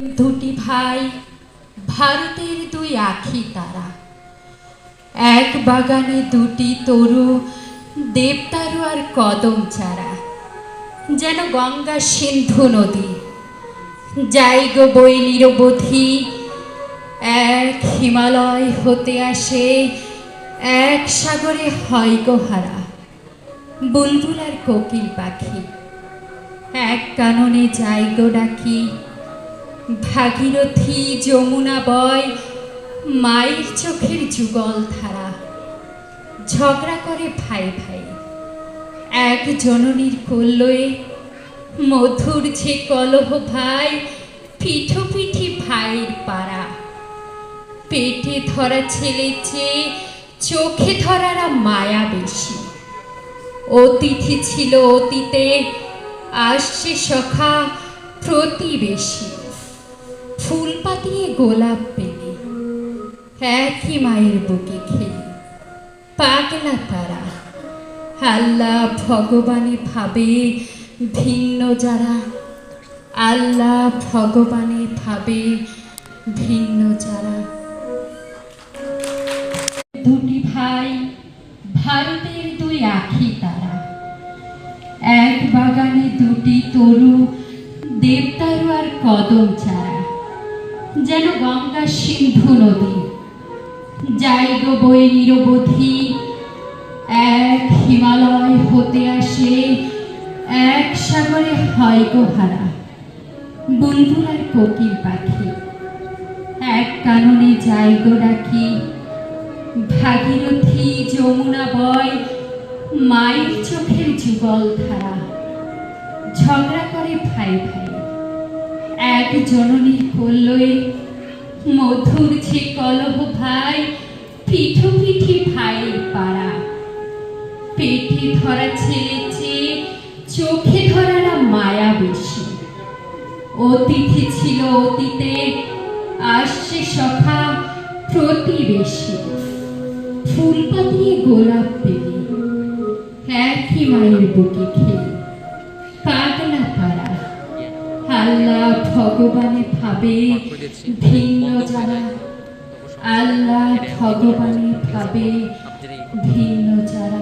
দুটি ভাই ভারতের দুই আখি তারা, এক বাগানে দুটি তরু, দেবদারু আর কদম চারা। যেন গঙ্গা সিন্ধু নদী, যাই গো বই নিরবধি, এক হিমালয় হতে আসে, এক সাগরে হয় গো হারা। বুলবুল আর কোকিল পাখি এক কাননে যাই গো ডাকি, ভাগীরথী যমুনা বয় মায়ের চোখের যুগল ধারা। ঝগড়া করে ভাই ভাই এক জননীর কল্লোয়ে, মধুর যে কলহ ভাই পিঠোপিঠি ভাইয়ের পাড়া। পেটে ধরা ছেলের চেয়ে চোখে ধরারা মায়া বেশি। অতিথি ছিল অতীতে, আসছে সখা প্রতিবেশী। ফুল পাতিয়ে গোলাপ পেলে একই মায়ের বুকে খেলি। পাগলা তারা আল্লাহ ভগবানে ভাবে ভিন্ন যারা, আল্লাহ ভগবানে ভাবে ভিন্ন যারা। দুটি ভাই ভারতের দুই আখি তারা, এক বাগানে দুটি তরু, দেবদারু আর কদম চারা। যেন গঙ্গা সিন্ধু নদী, যাই গো বই নিরবধি, এক হিমালয় হতে আসে, এক সাগরে হয় গো হারা। বুলবুল আর কোকিল পাখি এক কাননে যাই গো ডাকি, ভাগীরথী যমুনা বয় মায়ের চোখের যুগল ধারা। ঝগড়া করে ভাই ভাই এক জননীর কল্লোয়ে, মধুর যে কলহ ভাই পিঠোপিঠি ভাইয়ের পাড়া। পেটে ধরা ছেলের চেয়ে চোখে ধরারা মায়া বেশি। অতিথি ছিল অতীতে, আসছে সখা প্রতিবেশী। ফুল পাতিয়ে গোলাপ পেলে একই মায়ের বুকে খেলি। পাগলা তারা আল্লাহ ভগবানে ভাবে ভিন্ন যারা, আল্লাহ ভগবানে ভাবে ভিন্ন যারা।